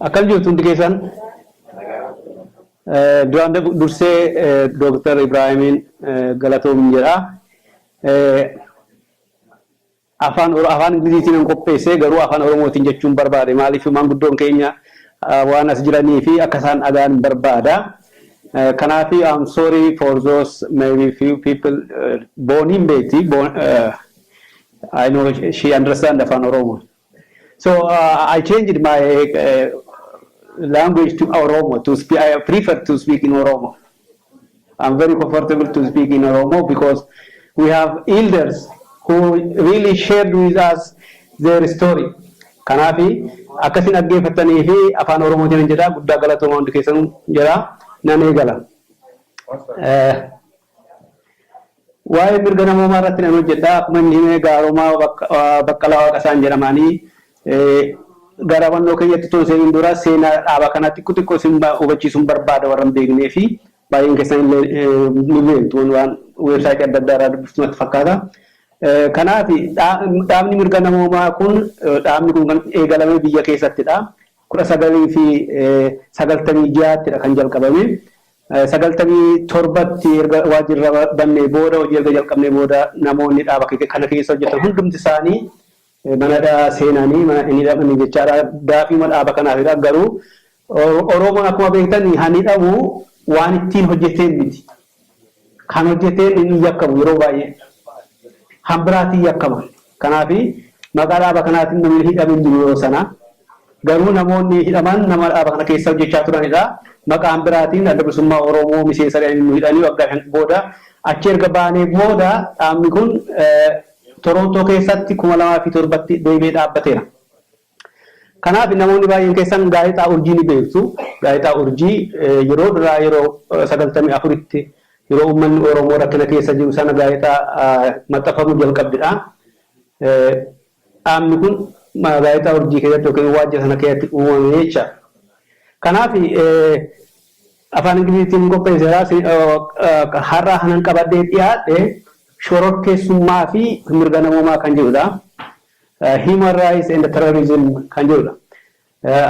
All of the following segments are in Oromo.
Akal jirtu hundi keessan duraan dursee Dr. Ibrahimiin galatoom jedha. Afaan Ingiliziitiin qopheessee garuu afaan Oromootiin jechuun barbaade maaliif maanguddoon keenya waan as jiranii fi akka isaan dhagaan barbaada. Kanafi I'm sorry for those maybe few people born in Beti. I know she understands afaan Oromoo. So I changed my language to Oromo to speak. I prefer to speak in Oromo. I'm very comfortable to speak in Oromo because we have elders who really shared with us their story. Kanafi akasin aggeeffatanii fi afaan Oromootiin jedha guddaa galatooma hundi keessan jedha nan eegala. Waa'ee mirga namoomaa irratti nan hojjedha akkuma inni himee gaaroomaa Baqqalaa Waaqasaan jedhamanii gara wannoo keenyatti tun seenin dura seenaa dhaaba kanatti xiqqoo sin hubachiisuun barbaada warra hin beeknee fi baay'een keessan ni beektu waan weebsaayitii adda addaa irraa dubbiftumatti fakkaata. Kanaaf dhaabni mirga namoomaa kun dhaabni kun kan eegalame biyya keessattidha. 1996 kan jalqabame. 97tti erga waajjirra bannee booda hojii erga jalqabnee booda namoonni dhaaba kana keessa hojjetan hundumti isaanii mana seenanii mana inni dhabanii jechaadha daafii dhaaba kanaafidha. Garuu Oromoon akkuma beektan hani dhabu waan ittiin hojjeteen miti. Kan hojjeteen inni yakkamu yeroo baay'ee hambiraatiin yakkama. Kanaafi maqaa dhaaba kanaatiin namni hidhamin jiru yeroo sana. Garuu namoonni hidhaman nama dhaaba kana keessa hojjechaa turanidha. Maqaa hambiraatiin adda bilisummaa Oromoo miseensa hidhanii waggaa booda achi erga baanee booda dhaabni kun Toronto keessatti 2007tti deebi'ee dhaabbateera. Kanaaf namoonni baay'een keessan gaazexaa urjii ni beektu. Gaazexaa urjii yeroo duraa yeroo 94tti yeroo uummanni Oromoo rakkina keessa jiru sana gaazexaa maxxanfamuu jalqabdidha. Dhaabni kun gaazexaa urjii keessatti yookiin waajjira sana keessatti uumame jecha. Kanaaf afaan Ingiliziitiin qopheesseera har'a hanan qabadhee dhiyaadhe shororkeessummaa fi mirga namoomaa kan jedhudha. Human rights and terrorism kan jedhudha.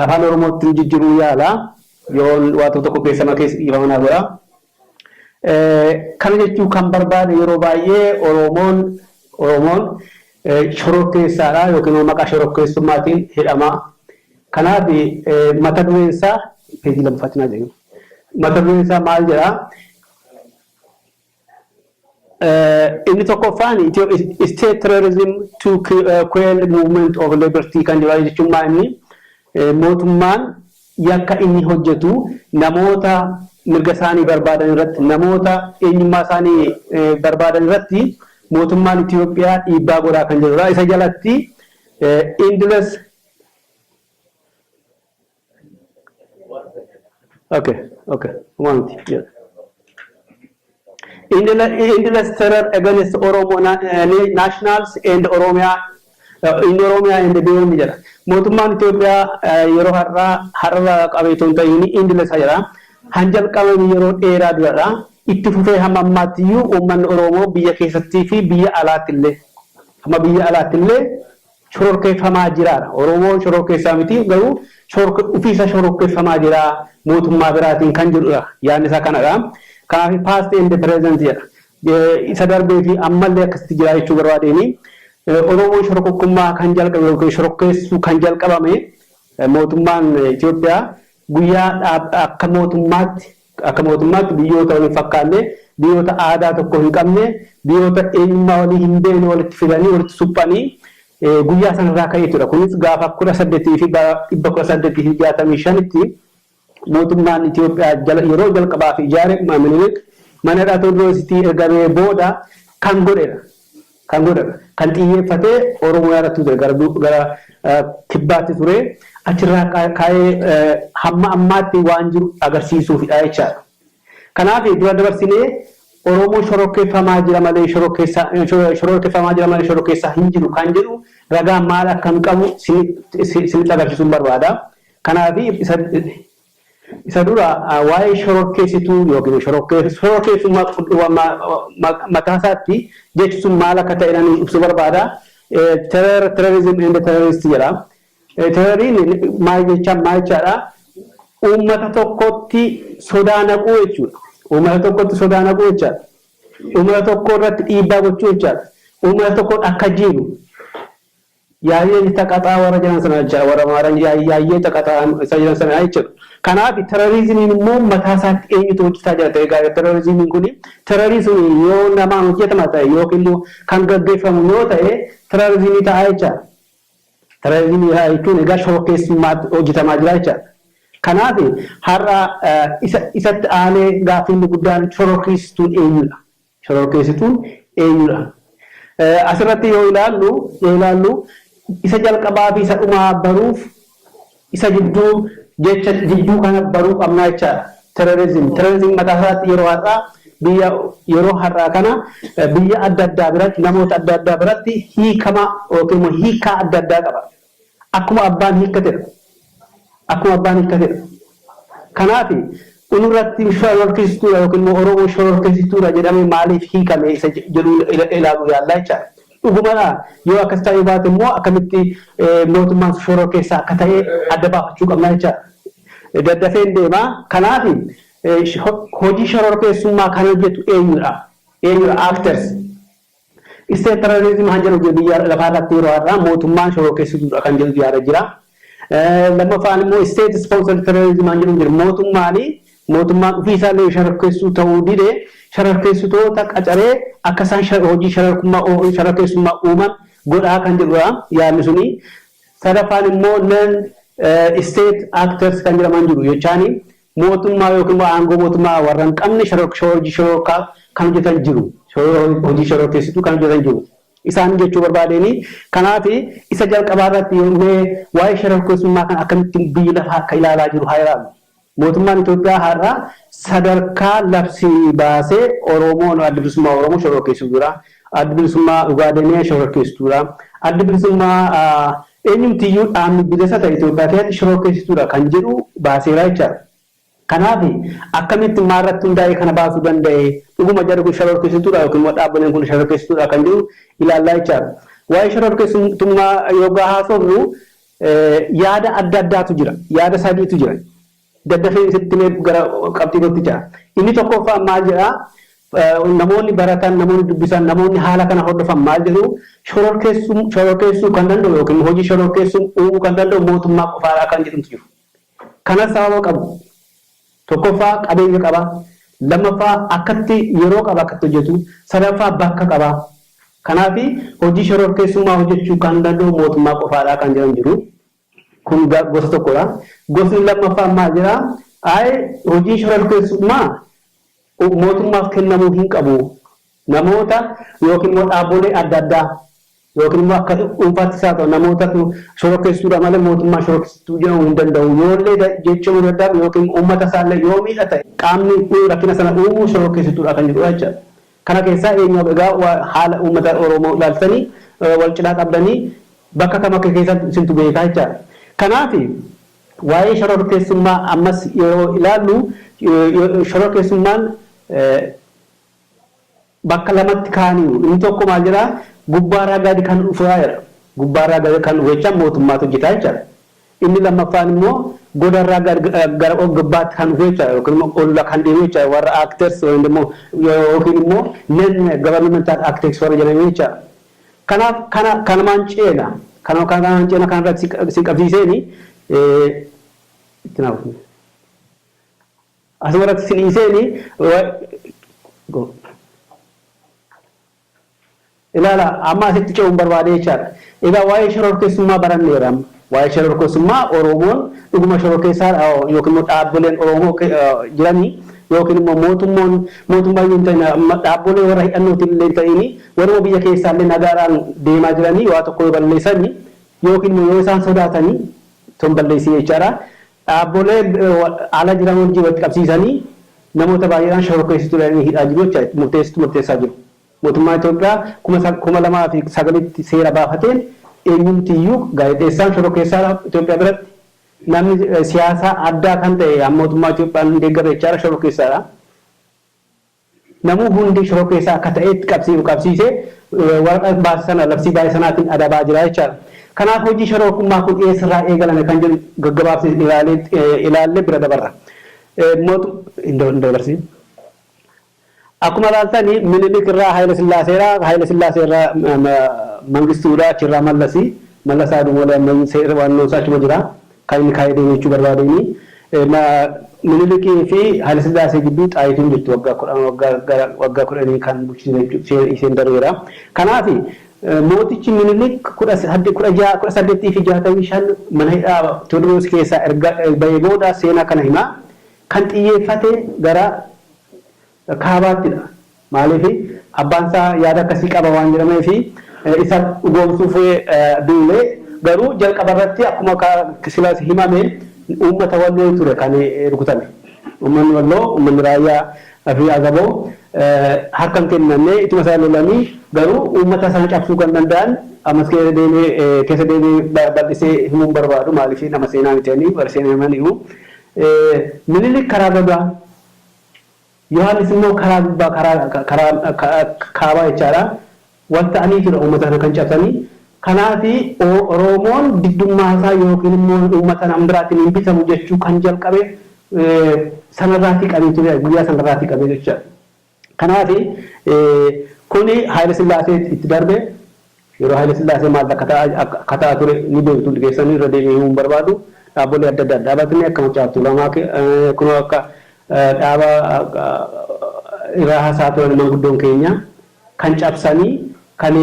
Afaan Oromootti jijjiiruu yaala yoo waan tokko keessama keessa dhiifamanaa godha. Kana jechuun kan barbaade yeroo baay'ee Oromoon shororkeessaadha yookiin maqaa shororkeessummaatiin hidhama. Kanaaf mata dureen isaa peejii lammaffaatiin jedhu. Mata dureen isaa maal jedhaa? Inni tokkoffaan state terrorism to quell movement of liberty kan jedhu jechuun maali? Mootummaan yakka inni hojjetu namoota mirga isaanii barbaadan irratti namoota eenyummaa isaanii barbaadan irratti mootummaan Itoophiyaa dhiibbaa godhaa kan jedhudha. Isa jalatti endless endless terror against Oromo nationals and Oromia in Oromia and beyond jedha. Mootummaan Itoophiyaa yeroo har'a qabeetoon ta'ini endless jedha. Hanjal qabame yeroo dheeraa duradha. Itti fufee hamma ammaattiyyuu uummanni Oromoo biyya keessattii fi biyya alaattillee hamma biyya alaattillee shororkeeffamaa jiraadha. Oromoon shororkeessaa miti garuu ofiisa shororkeeffamaa jira mootummaa biraatiin kan jedhudha. Yaadni isaa kanadha. Kanaaf past and present jedha. Isa darbee fi ammallee akkasitti jira jechuu barbaadeeni. Oromoon shororkeessummaa kan jalqabe yookiin shororkeessuu kan jalqabame mootummaan Itoophiyaa guyyaa akka mootummaatti biyyoota waliin fakkaanne biyyoota aadaa tokko hin qabne biyyoota eenyummaa walii hin beekne walitti fidanii walitti suphanii guyyaa sanarraa ka'eetudha. Kunis gaafa 1865tti mootummaan Itoophiyaa yeroo jalqabaaf ijaare Minilik mana Itoophiyaa ergamee booda kan godhedha. Kan xiyyeeffatee Oromoo yaadatu ture gara kibbaatti ture achirraa kaa'ee hamma ammaatti waan jiru agarsiisuufidha jechaadha. Kanaaf dura dabarsinee Oromoo shororkeeffamaa jira malee shororkeessaa hin jiru kan jedhu ragaa maal akka hin qabu isinitti agarsiisuun barbaada. Kanaaf isa dura waa'ee shororkeessituu yookiin shororkeessummaa mataa isaatti jechuun maal akka ta'e ibsu barbaada. Terrorism and terrorist jedha. terroriin maal jechaadha uummata tokkotti sodaa naquu jechuudha. Uummata tokkotti sodaa naquu jechaadha. Uummata tokko irratti dhiibbaa gochuu jechaadha. Uummata tokko akka jiru yaayee taqaxaa warra jiran sana jechaadha. Warra maaran yaayee taqaxaa isa jiran sana jechuudha. Kanaaf terrorizimiin immoo mataa isaatti eenyutu hojjetaa jira ta'e egaa terrorizimiin kun terrorizimiin yoo namaan hojjetama ta'e yookiin immoo kan gaggeeffamu yoo ta'e terrorizimii ta'a jechaadha. Terrorizimii jechuun egaa shororkeessummaatti hojjetamaa jira jechaadha. Kanaaf har'a isatti aanee gaaffiin guddaan shororkeessituun eenyudha? Shororkeessituun eenyudha? Asirratti yoo ilaallu isa jalqabaa fi isa dhumaa baruuf isa jidduu kana baruu qabnaa jechaadha. Terrorizim mataa isaatti yeroo har'aa kana biyya adda addaa biratti namoota adda addaa biratti hiikama yookiin hiikaa adda addaa qaba. Akkuma abbaan hiikkatedha. Kanaaf unurratti shororkeessituudha yookiin Oromoo shororkeessituudha jedhamee maaliif hiikame isa jedhu ilaaluu yaallaa jechaadha. Dhugumadha yoo akkas ta'ee baate immoo akkamitti mootummaan shororkeessaa akka ta'e adda baafachuu qabna jechaadha. Daddafeen deemaa. Kanaaf hojii shororkeessummaa kan hojjetu eenyudha? Actors. State terrorism kan jedhu biyya lafaarratti yeroo har'aa mootummaan shororkeessituudha kan jedhu yaada jira. Lammaffaan immoo state sponsored terrorism kan jedhu jira. Mootummaan ofii isaallee shororkeessuu ta'uu dide shororkeessitoota qacaree akka isaan hojii shororkeessummaa uuman godhaa kan jedhudha yaadni suni. Sadaffaan immoo state actors kan jedhaman jiru jechaani mootummaa yookiin aangoo mootummaa warra hin qabne hojii shororkaa kan hojjetan jiru. Hojii shororkeessituu kan hojjetan jiru. Isaan jechuu barbaadeni. Kanaaf isa jalqabaa irratti waa'ee shororkeessummaa kan akkamitti biyyi lafaa akka ilaalaa jiru haa ilaallu. Mootummaan Itoophiyaa har'a sadarkaa labsii baasee Oromoon adda bilisummaa Oromoo shororkeessituudha. Adda bilisummaa Ugaadenee shororkeessituudha. Adda bilisummaa eenyumtiyyuu dhaabni bilisa ta'e Itoophiyaa keessatti shororkeessituudha kan jedhu baaseera jechaadha. Kanaaf akkamitti maarratti hundaa'ee kana baasuu danda'e dhuguma jarri kun shororkeessituudha yookiin dhaabbileen kun shororkeessituudha kan jedhu ilaallaa jechaadha. Waa'ee shororkeessummaa yoggaa haasofnu yaada adda addaatu jira. Yaada sadiitu jira. Daddafee isitti gara qabxii gotti. Inni tokkoffaa maal jedhaa? Namoonni baratan, namoonni dubbisan, namoonni haala kana hordofan maal jedhu shororkeessuu kan danda'u yookiin hojii shororkeessuu uumuu kan danda'u mootummaa qofaadhaa kan jedhamtu jiru. Kanas sababa qabu. Tokkoffaa qabeenya qaba. Lammaffaa akkatti yeroo qaba akkatti hojjetu. Sadaffaa bakka qaba. Kanaaf hojii shororkeessummaa hojjechuu kan danda'u mootummaa qofaadhaa kan jedhamu jiru. Kun gosa tokkodha. Gosni lammaffaa maal jedhaa? Hojii shororkeessummaa mootummaaf kennamuu hin qabu. Namoota yookiin immoo dhaabbilee adda addaa yookiin immoo akka dhuunfaatti isaa ta'u namoota shororkeessuudha malee mootummaa shororkeessuu jedhamuu hin danda'u. Yoollee jechuu dadhabu yookiin uummata isaallee yoo miidha ta'e qaamni rakkina sana uumuu shororkeessituudha kan jedhudha jechuudha. Kana keessaa eenyu egaa haala uummata Oromoo ilaaltanii wal cinaa qabdanii bakka kam akka keessatti isintu beekaa jechuudha. Kanaaf waa'ee shororkeessummaa ammas yeroo ilaallu shororkeessummaan bakka lamatti kaaniiru. Inni tokko maal jedhaa? Gubbaarraa gadi kan dhufaa jira. Gubbaarraa gadi kan dhufu jechaan mootummaatu hojjetaa jechuudha. Inni lammaffaan immoo godarraa gara gubbaatti kan dhufu jechuudha yookiin immoo olla kan deemu jechuudha warra actors yookiin immoo governmental actors warra jedhamu jechuudha. Kanaaf kanumaan ceena. Kanumaan ceena kanarratti si qabsiiseeni asumarratti si dhiiseeni ilaala amma asitti ce'uun barbaade jechaadha. Egaa waa'ee shororkeessummaa baranneera. Waa'ee shororkeessummaa Oromoon dhuguma shororkeessaa yookiin immoo dhaabbileen Oromoo jiranii yookiin immoo mootummaa yoo ta'in dhaabbilee warra hidhannootiin illee ta'ini warra biyya keessaallee nagaadhaan deemaa jiranii waa tokko balleessanii yookiin immoo yoo isaan sodaatanii ton balleessii jechaadha. Dhaabbilee ala jiran wajjin walitti qabsiisanii namoota baay'eedhaan shororkeessituudhaan hidhaa jiru jechaadha. Murteessaa jiru. Mootummaa Itoophiyaa 2009tti seera baafateen eenyumtiyyuu gaazexeessaan shororkeessaa Itoophiyaa biratti namni siyaasaa addaa kan ta'e mootummaa Itoophiyaan deeggaree jechaadha shororkeessaadha. Namuu hundi shororkeessaa akka ta'etti qabsiisee waraqaa baasana labsii baay'isanaatiin adabaa jira jechaadha. Kanaaf hojii shororkummaa kun eessarraa eegalame kan jedhu gaggabaabsee ilaallee bira dabarra. Dabarsi. Akkuma ilaaltanii Minilik irraa Haayila Sillaaseerraa Mangistuudhaa achirraa Mallasaa Dumolee ammayyu seera waannoo isaa achuma jira. Kan inni kaayee deemee jechuu barbaadanii. Minilikii fi Haayila Sillaasee gidduu xaayituun jirtu waggaa 10 kan bulchiinsa isheen darbeera. Kanaaf mootichi Minilik 1865 mana hidhaa Tewoodiroos keessaa erga bahee booda seenaa kana himaa kan xiyyeeffate gara kaabaatidha. Maaliif abbaan isaa yaada akkasii qaba waan jedhameef isa dhugoomsuuf duulee garuu jalqaba irratti akkuma silaas himame uummata Walloo ture kan rukutame. Uummanni Walloo, uummanni Raayyaa fi Agaboo harkan kennamee ittuma isaa lolanii garuu uummata sana cabsuu kan danda'an ammas keessa deemee bal'isee himuun barbaadu maaliif nama seenaa mitanii barseen himaniiru. Minilik karaa gagaa Yohaannis immoo karaa kaabaa jechaadha. Wanta ani jira uummata kana kan cabsanii. Kanaafi Oromoon diddummaa isaa yookiin immoo uummata nama biraatiin hin bitamu jechuu kan jalqabe sanarraatii qabee ture guyyaa sanarraatii qabee jechaadha. Kanaafi kuni Haayila Sillaasee itti darbe yeroo Haayila Sillaasee maal akka ta'a ture ni beektu dhiyeessanii irra deebi'ee hin barbaadu. Dhaabbilee adda addaa dhaabatanii akka mucaaftuu lamaa kunoo akka dhaaba irraa haasaa turan manguddoon keenya kan cabsanii kan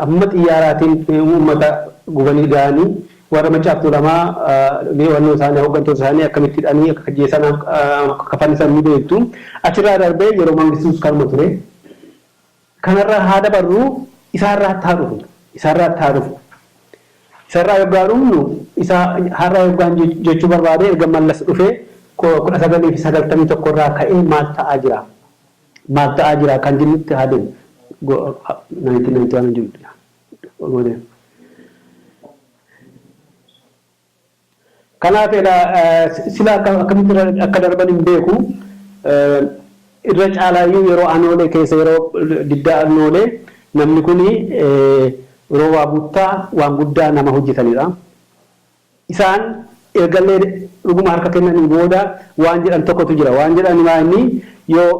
amma xiyyaaraatiin uummata gubanii ga'anii warra mucaaftuu lamaa leewwannoo isaanii hooggantoota isaanii akkamitti hidhanii akka jeessan kafannisan ni beektu. Achirraa darbee yeroo Mangistuus kanuma ture. Kanarraa haa dabarru isaarraa haa dhufu. Sarraa yoggaadhuun isa har'a yoggaan jechuu barbaade erga Mallas dhufee 1991 irraa ka'ee maal ta'aa jira kan jennutti haa deemu 1991 jirudha. Kanaaf sila akkamitti akka darban hin beeku irra caalaayyuu yeroo Anoolee keessa yeroo diddaa Anoolee namni kuni yeroo waa buttaa waan guddaa nama hojjetanidha. Isaan ergallee dhuguma harka kennanii booda waan jedhan tokkotu jira. Waan jedhan maa inni yoo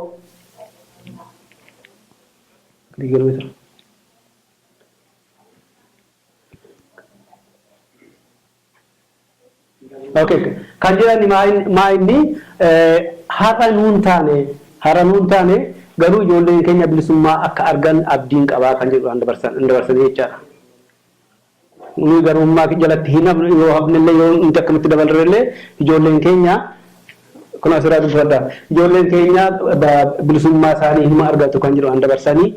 kan jedhan maa inni har'a nuun taane garuu ijoolleen keenya bilisummaa akka argan abdiin qabaa kan jedhu dabarsanii jechaadha. Nuyi garummaa jalatti hin hafne yoo hafnellee yoo nuti akkamitti dabalrellee ijoolleen keenya kun asirraa dubbadha. Ijoolleen keenya bilisummaa isaanii hima argatu kan jedhu dabarsanii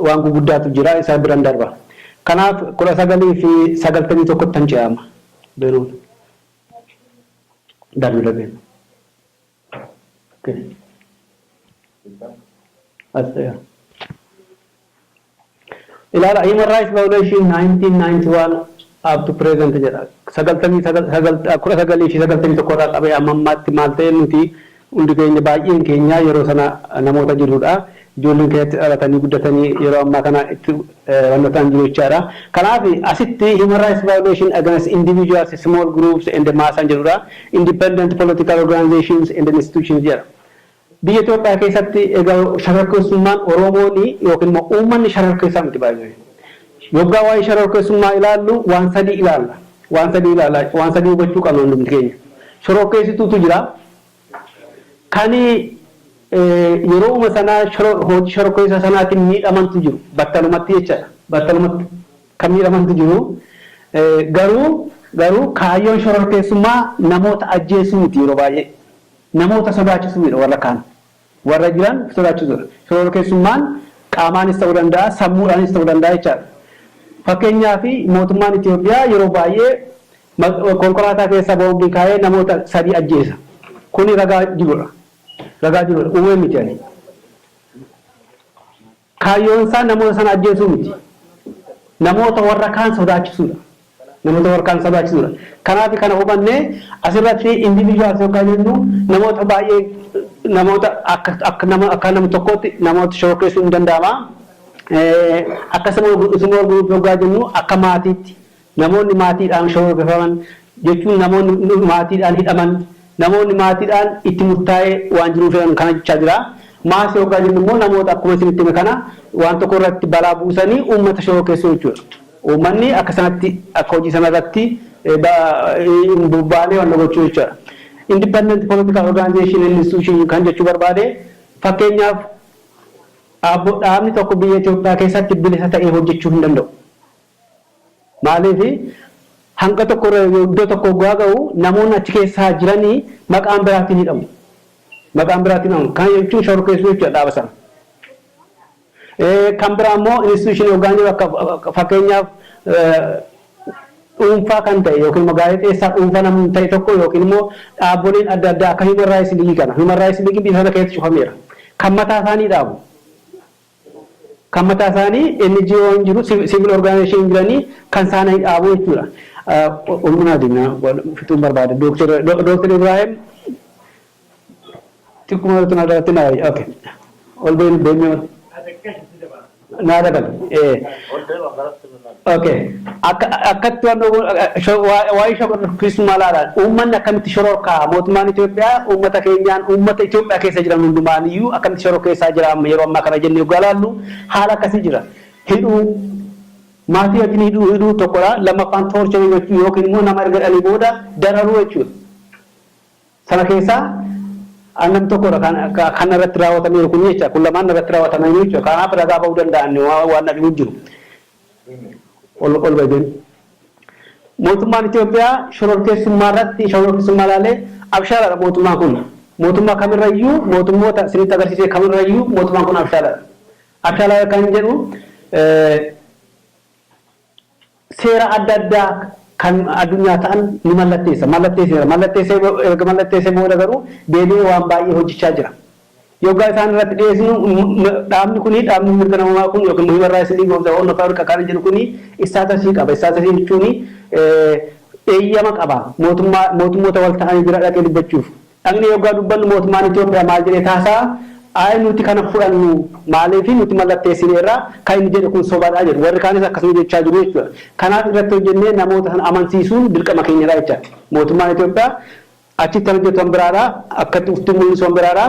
waan guguddaatu jira isaa biran darba. Kanaaf 1991 tan ce'ama. Beeruun. Darbe. Okay. Ilala Human Rights Violation 1991 up to present jedha. 1991 irraa qabee ammammaatti maal ta'e nuti hundi keenya baay'een keenya yeroo sana namoota jirudha. Ijoolleen keenyatti dhalatanii guddatanii yeroo ammaa kana itti wantoota jiru jechaadha. Kanaaf asitti Human Rights Violation against individuals, small groups and the mass jedhudha. Independent political organizations and institutions jedha. Biyya Itoophiyaa keessatti egaa shororkeessummaan Oromoon yookiin immoo uummanni shororkeessaa miti baay'ee. Yoggaa waa'ee shororkeessummaa ilaallu waan sadii ilaalla. Waan sadii hubachuu qabna hundi keenya. Shororkeessituutu jira. Kan yeroo sanaa hojii shororkeessa sanaatiin miidhamantu jiru. Battalumatti jechaadha. Battalumatti kan miidhamantu jiru. Garuu kaayyoon shororkeessummaa namoota ajjeesuu miti yeroo baay'ee. Namoota sodaachisuudha warra kaan. Warra jiran sodaachisuudha. Shororkeessummaan qaamaanis ta'uu danda'a, sammuudhaanis ta'uu danda'a jechaadha. Fakkeenyaaf mootummaan Itoophiyaa yeroo baay'ee konkolaataa keessa boombii kaa'ee namoota 3 ajjeesa. Kuni ragaa jirudha. Uumee miti ani. Kaayyoon isaa namoota sana ajjeesuu miti. Namoota warra kaan sodaachisuudha. Kanaaf kana hubannee asirratti individuals yookaan jennu namoota baay'ee namoota akka nama tokkotti namoota shororkeessuu hin danda'ama. akkasuma small group yoggaa jennu akka maatiitti namoonni maatiidhaan shororkeeffaman jechuun namoonni maatiidhaan hidhaman namoonni maatiidhaan itti murtaa'ee waan jiruuf kana jechaa jira. Maasii yoggaa jennu immoo namoota akkuma isinitti hime kana waan tokko irratti balaa buusanii uummata shororkeessuu jechuudha. Uummanni akka sanatti akka hojii sanarratti bobba'anii waan gochuu jechuudha. Independent political organization institution kan jechuu barbaade fakkeenyaaf dhaabni tokko biyya Itoophiyaa keessatti bilisa ta'ee hojjechuu hin danda'u. Maaliif hanga tokko iddoo tokko ga'u namoonni achi keessaa jiranii maqaan biraatiin hidhamu. Maqaan biraatiin hidhamu kan jechuun shororkeessuu jechuudha dhaaba sana. Kan biraa immoo institution yookaan akka fakkeenyaaf dhuunfaa kan ta'e yookiin gaazexeessaa dhuunfaa namni ta'e tokko yookiin immoo dhaabboleen adda addaa akka Human Rights League kana Human Rights League biyya sana keessatti cufameera. Kan mataa isaanii dhaabu. Kan mataa isaanii NGO jiru civil organization jiranii kan isaanii dhaabu jechuudha. Olmuna dinna fituun barbaade Dr. Ibrahim tikkuma tuna daratti na okay. Olbeen beemee nada kan okay akkatti waa'ee shororkeessummaa ilaalan uummanni akkamitti shororkaa mootummaan Itoophiyaa uummata keenyaan uummata Itoophiyaa keessa jiran hundumaan iyyuu akkamitti shororkeessaa jira yeroo ammaa kana jennee galaallu haala akkasii jira hidhuu maatii wajjin hidhuu tokkodha lammaffaan toorcharii jechuu yookiin immoo nama erga dhalii booda dararuu jechuudha sana keessaa annam tokkodha kan irratti raawwatameeru kun jecha kun lamaan irratti raawwatameeru jechuudha kanaaf ragaa ba'uu danda'an waan nabi jiru ol baydeen mootummaan Itoophiyaa shororkeessummaa irratti shororkeessummaa ilaalee abshaaraadha mootummaan kun mootummaa kamirrayyuu mootummoota sinitti agarsiisee kamirrayyuu mootummaan kun abshaaraadha kan jedhu seera adda addaa kan addunyaa ta'an ni mallatteessee booda garuu deebi'ee waan baay'ee hojjechaa jira. Yoggaa isaan irratti dhiyeessinu dhaabni kuni dhaabni mirga namummaa kun yookiin Human Rights League of the Horn of Africa kan jedhu kuni istaatasii qaba. Istaatasii jechuun eeyyama qaba. Mootummoota wal ta'anii bira dhaqee dubbachuuf. Dhaqni yoggaa dubbannu mootummaan Itoophiyaa maal jedhee taasaa nuti kana fudhannu maaliif nuti mallatteessineerra kan inni jedhu kun sobaadha jedhu warri kaanis akkasuma jechaa jiru jechuudha. Kanaaf irratti hojjennee namoota sana amansiisuun dirqama keenyadha jecha. Mootummaan Itoophiyaa achitti hojjetu hambiraadha akkatti ufti mul'isu hambiraadha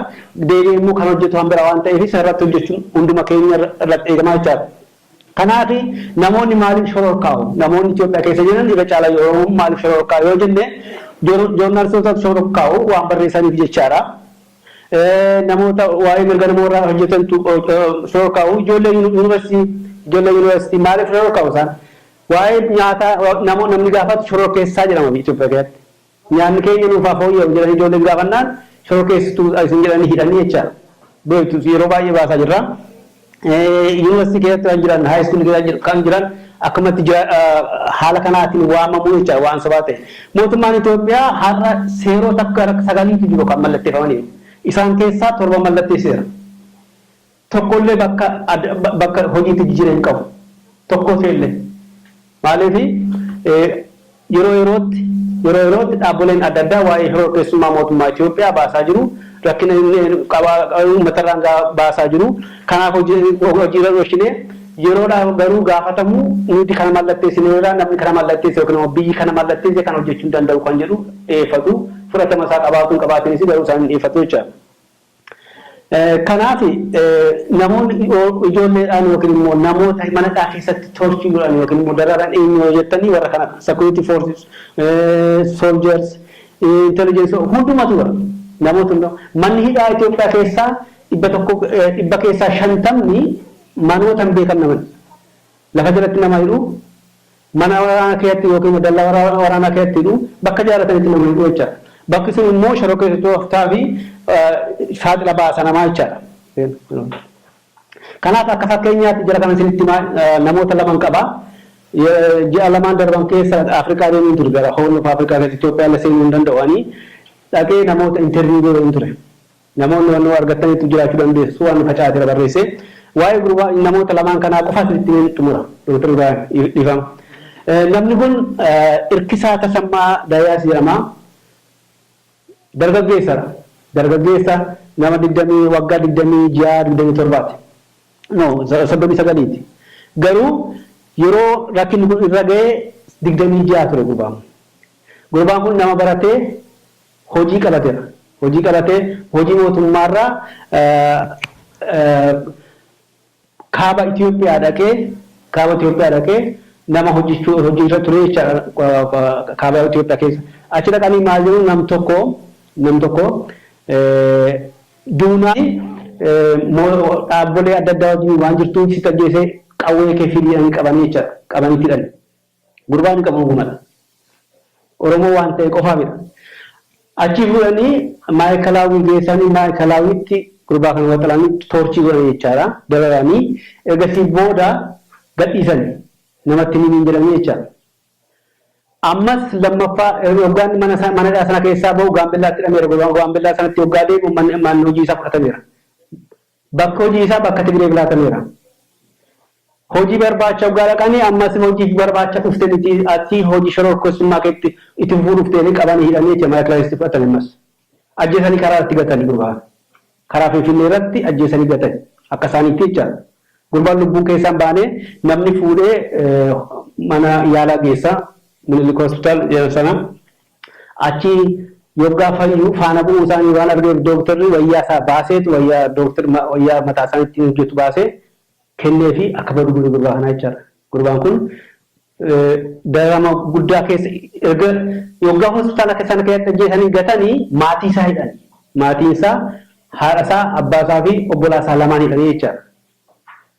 deebi'ee immoo kan hojjetu hambiraa waan ta'eef isa irratti hojjechuun hunduma keenya irratti eegamaa jechaadha. Kanaaf namoonni maaliif shororkaa'u namoonni Itoophiyaa keessa jiran irra caalaa yoo maaliif shororkaa'u yoo jenne joornaalistoota shororkaa'u waan barreessaniif jechaadha. Namoota waa'ee mirga namoota hojjetantu shororkaa'u ijoollee yuunivarsiitii maaliif shororkaa'u isaan waa'ee nyaataa namni gaafatu shororkeessaa jedhama Itoophiyaa keessatti. Nyaanni keenya nuuf haa fooyya'u jedhanii ijoolleen gaafannaan shororkeessituu isin jedhanii hidhanii jechaadha. Beektu yeroo baay'ee baasaa jirra. Yuunivarsiitii keessatti kan jiran haayiskuulii kan jiran akkumatti haala kanaatiin waamamuu jecha waan sobaa ta'e. Mootummaan Itoophiyaa har'a seerota akka 9 jiru kan mallatteeffamanii isaan keessaa 7 mallatteesseera. Tokkollee bakka hojiitti jijjiireen qabu. Tokko illee maaliif yeroo yerootti dhaabbileen adda addaa waa'ee shororkeessummaa mootummaa Itoophiyaa baasaa jiru. Rakkina uummatarraan baasaa jiru. Kanaaf hojiirra dhoksine yeroodhaaf garuu gaafatamu nuti kana mallatteessineerra namni kana mallatteesse yookiin biyyi kana mallatteesse kan hojjechuu danda'u kan jedhu dhiyeeffatu fudhatama isaa qabaatuun qabaatinis garuu isaan dhiyeeffatu jechaadha. Kanaaf namoonni ijoolleedhaan yookiin immoo namoota mana keessatti torchii godhan yookiin immoo dararan eenyu jettanii warra kana security forces soldiers intelligence hundumatu namoota manni hidhaa Itoophiyaa keessaa 100 keessaa 50 manoota hin beekamne lafa jalatti nama hidhu mana waraanaa keessatti yookiin dallaa waraanaa keessatti hidhu bakka jaalatanitti nama hidhu jechaadha. Bakki sun immoo shororkeessitootaa fi saaxila baasa namaa jechaadha. Kanaaf akka fakkeenyaatti jara kana isinitti namoota laman qaba. Ji'a lamaan darban keessa Afrikaa deemuun ture gara Horn of Afrikaa keessatti Itoophiyaa la seenuu hin danda'anii dhaqee namoota interview godhuun ture. Namoonni waan argataniitu jiraachuu dandeessu waan facaatee barreesse. Waa'ee gurbaa namoota lamaan kanaa qofa isinitti xumura. Dr. Ibrahim. Namni kun Irkisaa Tasammaa Dayaas jedhama. Dargaggeessa nama 20 waggaa 26 27 no sabbi sagaliti garu yeroo rakkin kun irra ga'e 26 ture gurbaan kun nama barate hojii qabatee hojii mootummaarraa kaaba Itoophiyaa dhaqee nama hojii irra ture kaaba Itoophiyaa keessa achi dhaqanii maal jedhu nam tokko duunaa dhaabbolee adda addaa wajjin waan jirtuuf si tajjeesee qawwee kee fidanii qabaniitidhan gurbaan qabu gumadha Oromoo waan ta'e qofaafidha achi fuudhanii maayikalaawii geessanii maayikilaawiitti gurbaa kana waxalanii toorchii godhan jechaadha dabalanii ergasii booda gadhiisanii namatti ni jedhamee jechaadha ammas lammaffaa yoggaan mana sana keessaa bahu gaambellaatti hidhameera gaambellaa sanatti yoggaa deemu manni hojii isaa fudhatameera bakka hojii isaa bakka Tigree filaatameera hojii barbaacha yoggaa dhaqanii ammas hojii barbaacha dhuftee ati hojii shororkeessummaa keetti itti fuudhuftee qabanii hidhanii jecha maayikilaawiitti fudhatame ammas ajjeesanii karaa irratti gatanii gurbaa karaa Finfinnee irratti ajjeesanii gatanii akka isaaniitti jechaadha gurbaan lubbuun keessaan baanee namni fuudhee mana yaalaa geessa Minilik hospital jedhamu sana achi yoggaa fayyuu faana bu'uu isaanii waan argeef dooktarri wayyaa isaa baaseetu wayyaa mataa isaaniitti hojjetu baasee kennee fi akka badu gurbaa kanaa jechaadha gurbaan kun darama guddaa keessa erga yoggaa hospitaala sana keessatti ajjeesanii gatanii maatii isaa hidhan maatiin isaa haadha isaa abbaa isaa fi obbolaa isaa lamaan hidhanii jechaadha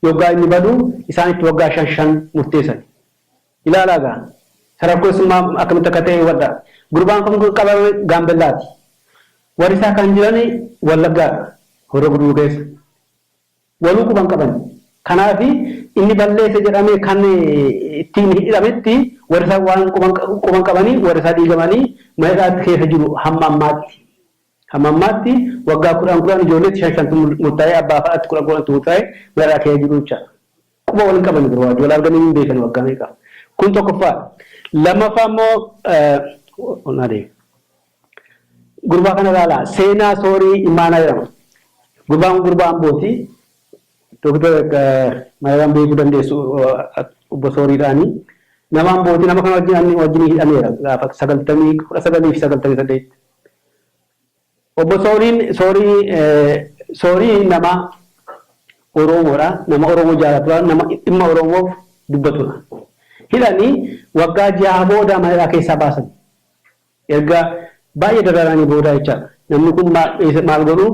yoggaa inni badu isaanitti waggaa 5 murteessan ilaalaa gaa shororkeessummaa akkamitti akka ta'e wadda gurbaan kun qabame gaambellaati warri isaa kan jiran wallaggaadha Horroo Guduruu keessa waluu quban qaban kanaaf inni balleesse jedhamee kan ittiin hidhametti warri isaa waan quban qabanii warri isaa dhiigamanii maayidhaatti keessa jiru hamma ammaatti waggaa 10 ijoolleetti 5 murtaa'ee abbaa fa'aatti 10 murtaa'ee maayidhaa keessa jiru jecha quba waliin qaban jiru walaal arganii hin beekan waggaa meeqa kun tokkoffaa lammaffaa immoo gurbaa kana ilaalaa seenaa soorii imaanaa jedhama gurbaan booti doktor maayidhaan beekuu dandeessu obbo sooriidhaanii namaan booti nama kana wajjin hidhameera gaafa 1998 obbo soorii nama Oromoodha nama Oromoo jaalatudha nama dhimma Oromoof dubbatudha hidhanii waggaa 6 booda maayidhaa keessaa baasan erga baay'ee dararanii booda jechaadha namni kun maal godhu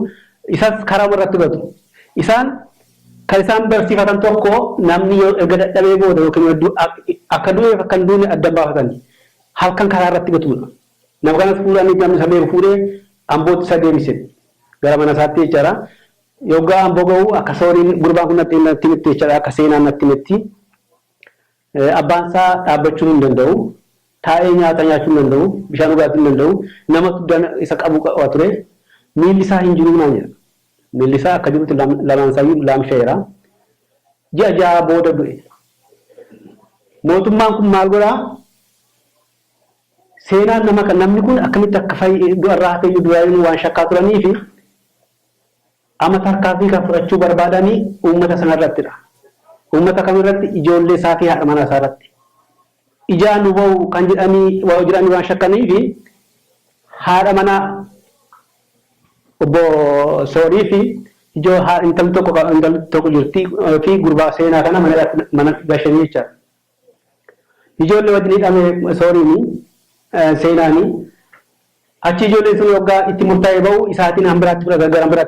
isas karaa irratti gatu isaan kan isaan barsiifatan tokko namni erga dadhabee booda yookiin akka du'eef akka hin duune adda baafatan halkan karaa irratti gatudha nama kanas fuudhanii namni sabee fuudhee ambootti isa deebise gara mana isaatti jechaadha yoggaa amboo ga'u akka sooriin gurbaan kun natti himetti jechaadha akka seenaan natti himetti abbaan isaa dhaabbachuu hin danda'u taa'ee nyaata nyaachuu hin danda'u bishaan dhugaatii hin danda'u namatu isa qabu ture miilli isaa hin jiru naan jedha miilli isaa akka jirutti lamaan isaayyuu laamsheera ji'a 6 booda du'e mootummaan kun maal godhaa seenaan namni kun akkamitti akka du'arraa hafeeyyuu duraanii waan shakkaa turanii fi amma tarkaanfii kan fudhachuu barbaadanii uummata sanarrattidha uummata kamirratti ijoollee isaa fi haadha manaa isaarratti ijaa nu bahu kan jedhanii waan shakkanii fi haadha manaa obbo Soorii fi intalli tokko jirti fi gurbaa seenaa kana mana gashanii jechaadha ijoollee wajjin hidhame Sooriin seenaanii achi ijoolleen sun yoggaa itti murtaa'ee bahu isaatiin hambiraatti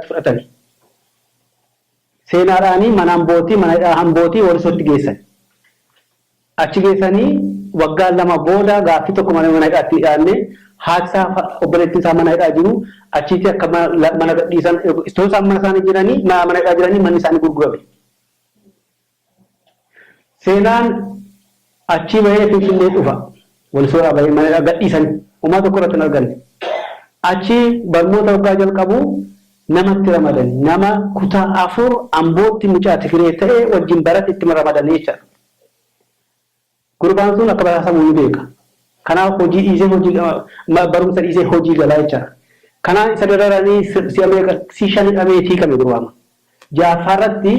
fudhatani seenaadhaanii mana hambootii Walisootti geessan achi geessanii waggaa 2 booda gaaffii tokko mana hidhaatti hidhaanne haadsaa obboleettiin isaa mana hidhaa jiru achitti akka mana gadhiisan istoon isaan mana isaanii jiranii mana hidhaa jiranii manni isaanii gurgurame seenaan achi bahee Finfinnee dhufa Walisoodhaa bahee mana hidhaa gadhiisan uumaa tokko irratti hin arganne achi barnoota waggaa jalqabu namatti ramadan nama kutaa 4 ambootti mucaa Tigiree ta'e wajjin barate itti ramadan jechaadha gurbaan sun akka barasamu ni beeka kanaaf hojii dhiisee barumsa dhiisee hojii galaa jechaadha kanaan isa dararanii si 5 dhamee tiikame gurbaan jaafaarratti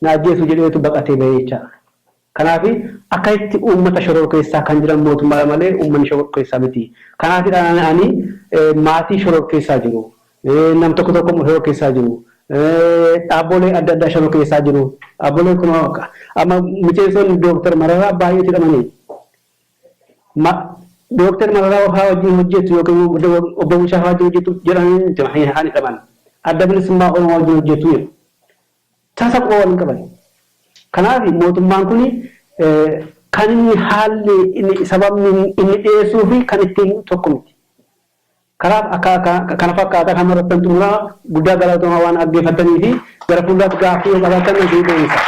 naajjeesu jedheetu baqatee bahee jechaadha. Kanaaf akka itti uummata shororkeessaa kan jiran mootummaa malee uummanni shororkeessaa miti. Kanaaf ani maatii shororkeessaa jiru. Nam tokko shororkeessaa jiru. Dhaabbolee adda addaa shororkeessaa jiru. Dhaabbolee kun amma miseensonni Dooktar Mararaa baay'eetu hidhamanii. Dooktar Mararaa haa wajjin hojjetu yookiin obbo Bulchaa haa wajjin hojjetu jedhanii haan hidhaman. Adda bilisummaa Oromoo wajjin hojjetu jedhu. Taasa qofa waliin qaban. Kanaaf mootummaan kun kan inni haalli sababni inni dhiyeessuu fi kan ittiin tokko miti. Kanaaf kana fakkaataa kan irratti xumuraa guddaa galatoomaa waan dhaggeeffatanii fi gara fuulduraatti gaaffii yoo qabaatan deebiinsa.